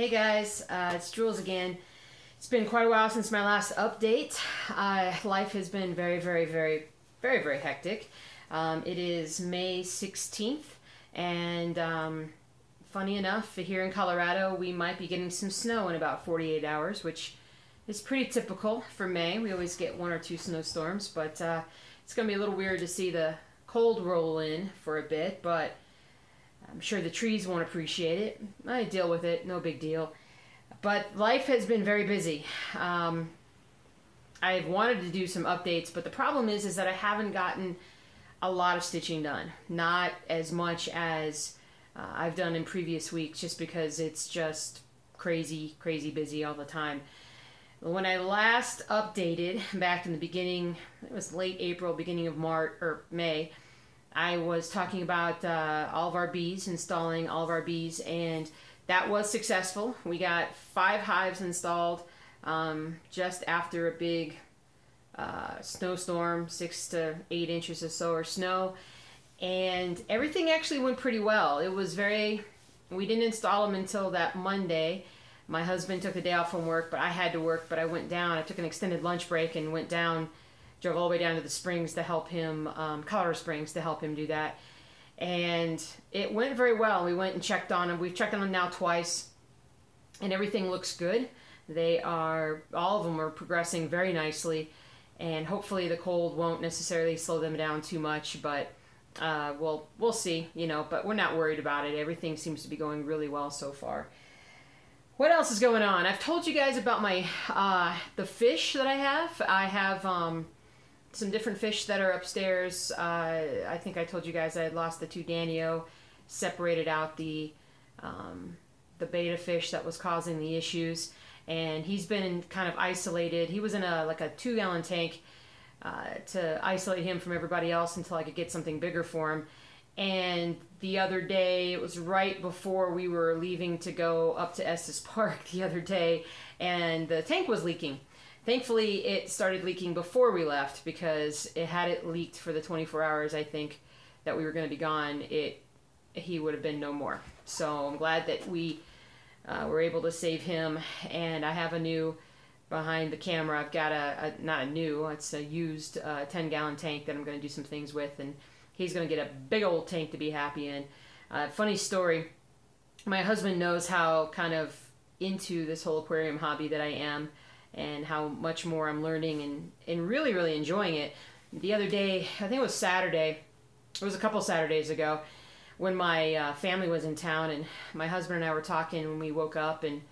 Hey guys, it's Jules again. It's been quite a while since my last update. Life has been very hectic. It is May 16th, and funny enough, here in Colorado, we might be getting some snow in about 48 hours, which is pretty typical for May. We always get one or two snowstorms, but it's going to be a little weird to see the cold roll in for a bit, but I'm sure the trees won't appreciate it. I deal with it, no big deal. But life has been very busy. I've wanted to do some updates, but the problem is that I haven't gotten a lot of stitching done. Not as much as I've done in previous weeks, just because it's just crazy busy all the time. When I last updated back in the beginning, it was late April, beginning of March or May, I was talking about all of our bees, installing all of our bees, and that was successful. We got 5 hives installed just after a big snowstorm, 6 to 8 inches or so of snow, and everything actually went pretty well. It was we didn't install them until that Monday. My husband took the day off from work, but I had to work, but I went down. I took an extended lunch break and went down, drove all the way down to the springs to help him, Colorado Springs, to help him do that. And it went very well. We went and checked on them. We've checked on them now twice, and everything looks good. All of them are progressing very nicely, and hopefully the cold won't necessarily slow them down too much, but we'll see, but we're not worried about it. Everything seems to be going really well so far. What else is going on? I've told you guys about my the fish that I have. I have some different fish that are upstairs. I think I told you guys I had lost the 2 Danio, separated out the beta fish that was causing the issues, and he's been kind of isolated. He was in a 2-gallon tank to isolate him from everybody else until I could get something bigger for him. And the other day, it was right before we were leaving to go up to Estes Park the other day, and the tank was leaking. Thankfully, it started leaking before we left, because had it leaked for the 24 hours, I think, that we were going to be gone, he would have been no more. So I'm glad that we were able to save him, and I have a new, behind the camera, I've got not a new, it's a used 10-gallon tank that I'm going to do some things with, and he's going to get a big old tank to be happy in. Funny story, my husband knows how kind of into this whole aquarium hobby that I am, and how much more I'm learning and really enjoying it. The other day, I think it was Saturday, it was a couple Saturdays ago, when my family was in town, and my husband and I were talking when we woke up, and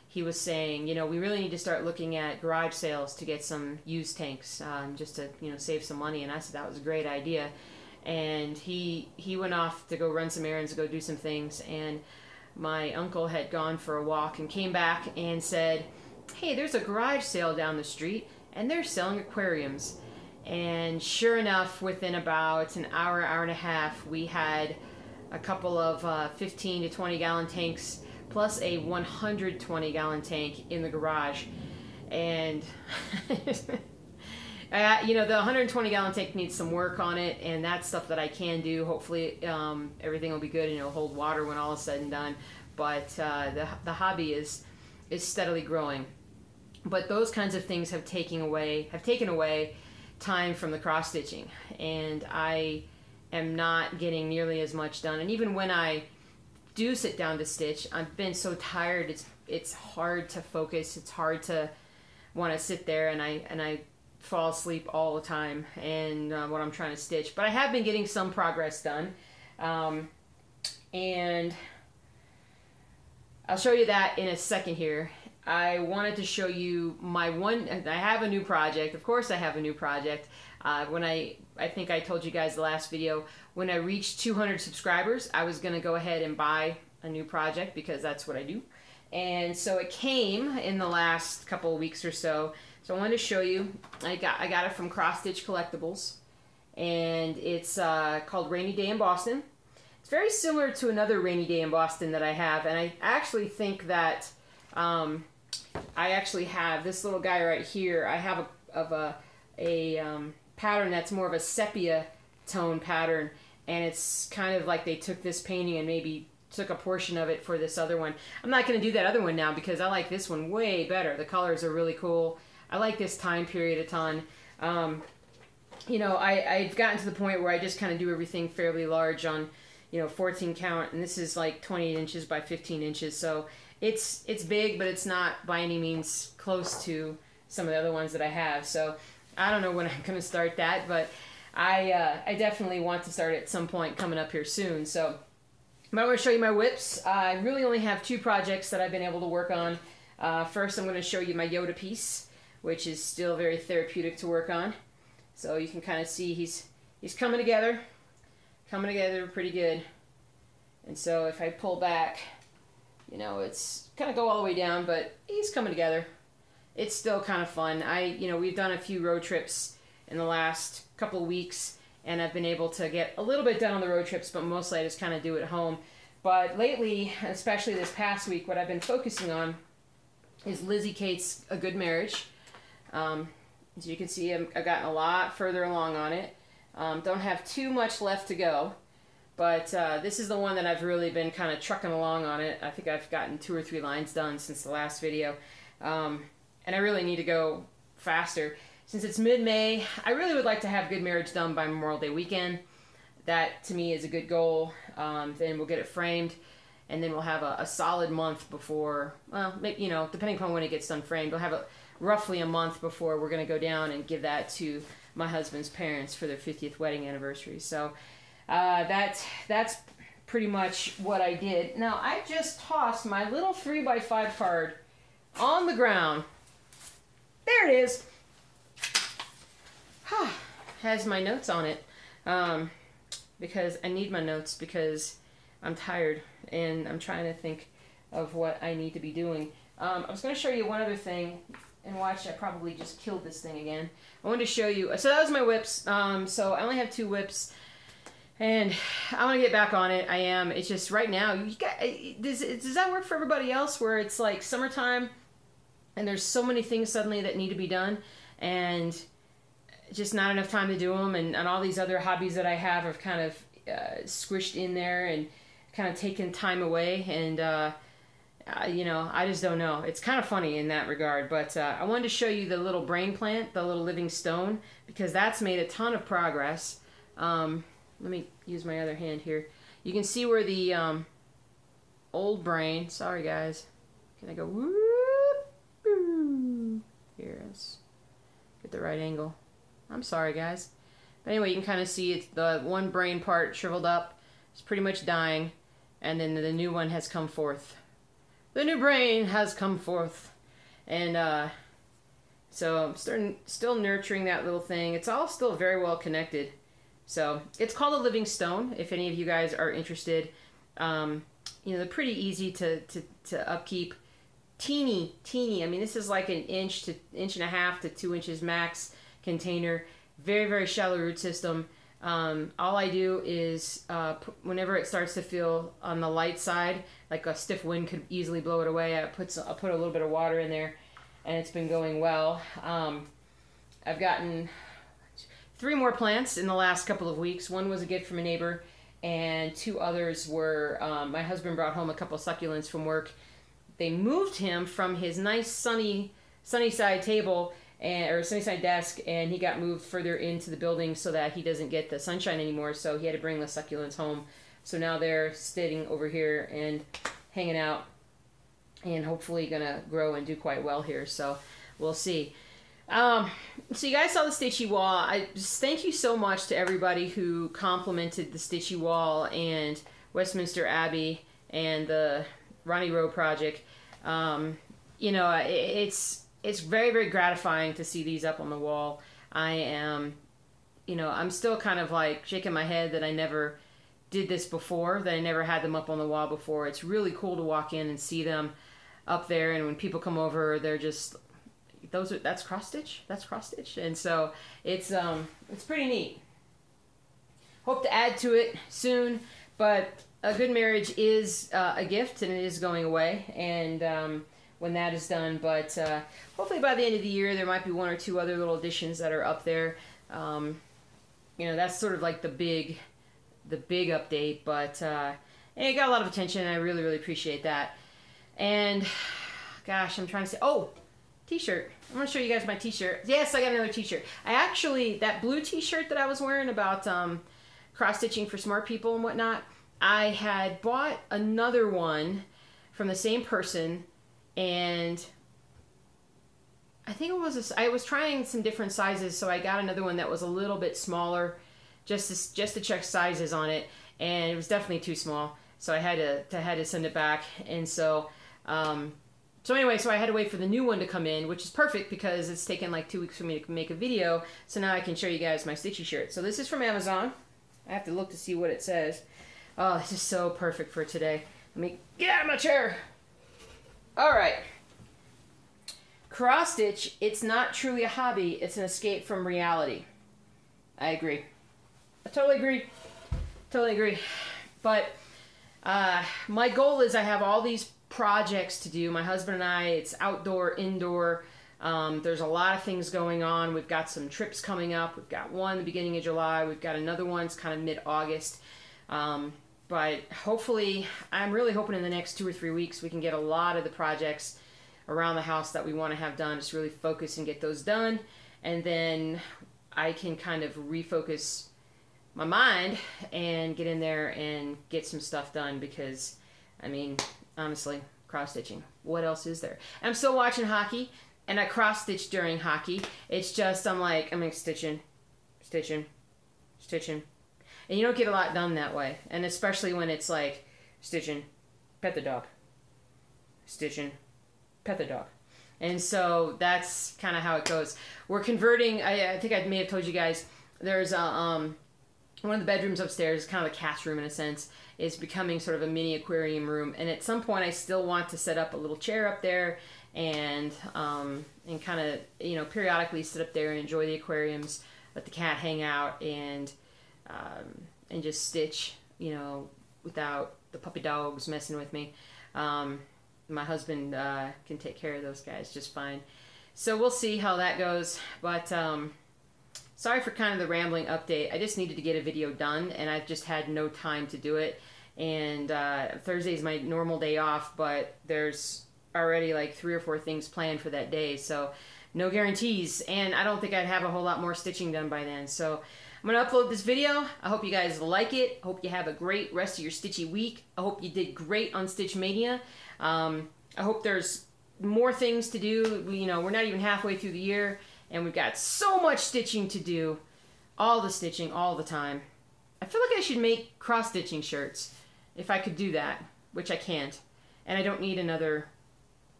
he was saying, we really need to start looking at garage sales to get some used tanks, just to, save some money. And I said that was a great idea. And he went off to go run some errands, to go do some things, and my uncle had gone for a walk and came back and said, hey, there's a garage sale down the street, and they're selling aquariums. And sure enough, within about an hour and a half, we had a couple of 15 to 20 gallon tanks, plus a 120-gallon tank in the garage. And the 120-gallon tank needs some work on it, and that's stuff that I can do. Hopefully everything will be good, and it'll hold water when all is said and done. But the hobby is steadily growing. But those kinds of things have taken away time from the cross stitching, and I am not getting nearly as much done. And even when I do sit down to stitch, I've been so tired. It's hard to focus. It's hard to want to sit there, and I fall asleep all the time and when I'm trying to stitch. But I have been getting some progress done, and I'll show you that in a second here. I wanted to show you I have a new project. Of course I have a new project. When I think I told you guys the last video, when I reached 200 subscribers, I was going to go ahead and buy a new project, because that's what I do. And so it came in the last couple of weeks or so. So I wanted to show you. I got it from Cross Stitch Collectibles, and it's called Rainy Day in Boston. It's very similar to another Rainy Day in Boston that I have, and I actually think that I actually have this little guy right here. I have a pattern that's more of a sepia tone pattern, and it's kind of like they took this painting and maybe took a portion of it for this other one. I'm not going to do that other one now because I like this one way better. The colors are really cool. I like this time period a ton. You know, I've gotten to the point where I just kind of do everything fairly large on, you know, 14 count, and this is like 28 inches by 15 inches. So it's big, but it's not by any means close to some of the other ones that I have. So I don't know when I'm going to start that, but I definitely want to start at some point coming up here soon. So but I'm going to show you my whips. I really only have 2 projects that I've been able to work on. First, I'm going to show you my Yoda piece, which is still very therapeutic to work on. So you can kind of see he's coming together pretty good. And so if I pull back, you know, it's kind of go all the way down, but he's coming together. It's still kind of fun. You know, we've done a few road trips in the last couple of weeks, and I've been able to get a little bit done on the road trips, but mostly I just kind of do it at home. But lately, especially this past week, what I've been focusing on is Lizzie Kate's A Good Marriage. As you can see, I've gotten a lot further along on it. Don't have too much left to go, but this is the one that I've really been kind of trucking along on it. I think I've gotten 2 or 3 lines done since the last video, and I really need to go faster. Since it's mid-May, I really would like to have Good Marriage done by Memorial Day weekend. That, to me, is a good goal. Then we'll get it framed, and then we'll have a solid month before, well, you know, depending upon when it gets done framed, we'll have roughly a month before we're going to go down and give that to my husband's parents for their 50th wedding anniversary. So that's pretty much what I did. Now, I just tossed my little 3x5 card on the ground. There it is. Has my notes on it because I need my notes because I'm tired and I'm trying to think of what I need to be doing. I was going to show you one other thing, and watch, I probably just killed this thing again. I wanted to show you, so that was my whips. So I only have 2 whips, and I want to get back on it. I am. It's just right now, does that work for everybody else where it's like summertime and there's so many things suddenly that need to be done and just not enough time to do them, and all these other hobbies that I have kind of squished in there and kind of taken time away, and you know, I just don't know. It's kind of funny in that regard, but I wanted to show you the little brain plant, the little living stone, because that's made a ton of progress. Let me use my other hand here. You can see where the old brain, sorry guys, can I go whoop, whoop. Here, let's get the right angle. I'm sorry guys. But anyway, you can kind of see it's the one brain part shriveled up. It's pretty much dying, and then the new one has come forth. The new brain has come forth, and so I'm still nurturing that little thing. It's all still very well connected. So it's called a living stone. If any of you guys are interested, you know, they're pretty easy to upkeep. Teeny. I mean, this is like an inch to inch and a half to 2 inches max container. Very, very shallow root system. All I do is whenever it starts to feel on the light side, like a stiff wind could easily blow it away, I'll put a little bit of water in there, and it's been going well. I've gotten 3 more plants in the last couple of weeks. One was a gift from a neighbor, and 2 others were my husband brought home a couple succulents from work. They moved him from his nice sunny side table or Sunnyside desk, and he got moved further into the building so that he doesn't get the sunshine anymore, so he had to bring the succulents home. So now they're sitting over here and hanging out, and hopefully gonna grow and do quite well here, so we'll see. So you guys saw the stitchy wall. I just thank you so much to everybody who complimented the stitchy wall and Westminster Abbey and the Ronnie Rowe project. You know, it's very, very gratifying to see these up on the wall. I am, you know, I'm still kind of like shaking my head that I never did this before, that I never had them up on the wall before. It's really cool to walk in and see them up there, and when people come over, they're just, that's cross stitch? That's cross stitch? And so it's pretty neat. Hope to add to it soon, but A Good Marriage is a gift, and it is going away, and when that is done, but hopefully by the end of the year there might be 1 or 2 other little additions that are up there. You know, that's sort of like the big update, but And it got a lot of attention, and I really, really appreciate that. And, gosh, I'm trying to say, oh, t-shirt. I'm going to show you guys my t-shirt. Yes, I got another t-shirt. I actually, that blue t-shirt that I was wearing about cross-stitching for smart people and whatnot, I had bought another one from the same person, and I think it was I was trying some different sizes, so I got another one that was a little bit smaller, just to check sizes on it, and it was definitely too small, so I had to send it back. And so anyway, so I had to wait for the new one to come in, which is perfect because it's taken like 2 weeks for me to make a video. So now I can show you guys my stitchy shirt. So this is from Amazon. I have to look to see what it says. Oh, this is so perfect for today. Let me get out of my chair. All right. Cross stitch, it's not truly a hobby, it's an escape from reality. I agree. I totally agree. Totally agree. But my goal is I have all these projects to do. My husband and I, it's outdoor, indoor. There's a lot of things going on. We've got some trips coming up. We've got one in the beginning of July. We've got another one. It's kind of mid-August. But hopefully, I'm really hoping in the next 2 or 3 weeks we can get a lot of the projects around the house that we want to have done. Just really focus and get those done. And then I can kind of refocus my mind and get in there and get some stuff done because, I mean, honestly, cross-stitching. What else is there? I'm still watching hockey, and I cross-stitch during hockey. It's just, I'm like stitching, stitching, stitching. And you don't get a lot done that way. And especially when it's like, stitching, pet the dog. Stitching, pet the dog. And so that's kind of how it goes. We're converting, I think I may have told you guys, there's one of the bedrooms upstairs, kind of a cat's room in a sense, is becoming sort of a mini aquarium room. And at some point I still want to set up a little chair up there and kind of, you know, periodically sit up there and enjoy the aquariums, let the cat hang out and just stitch, you know, without the puppy dogs messing with me. My husband can take care of those guys just fine. So we'll see how that goes. But sorry for kind of the rambling update. I just needed to get a video done, and I've just had no time to do it. And Thursday is my normal day off, but there's already like 3 or 4 things planned for that day. So no guarantees. And I don't think I'd have a whole lot more stitching done by then. So I'm going to upload this video. I hope you guys like it. I hope you have a great rest of your stitchy week. I hope you did great on Stitch Mania. I hope there's more things to do. You know, we're not even halfway through the year, and we've got so much stitching to do. All the stitching, all the time. I feel like I should make cross-stitching shirts if I could do that, which I can't. And I don't need another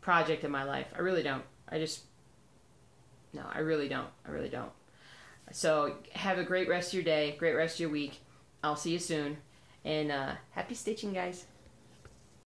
project in my life. I really don't. No, I really don't. I really don't. So have a great rest of your day, great rest of your week. I'll see you soon. And happy stitching, guys.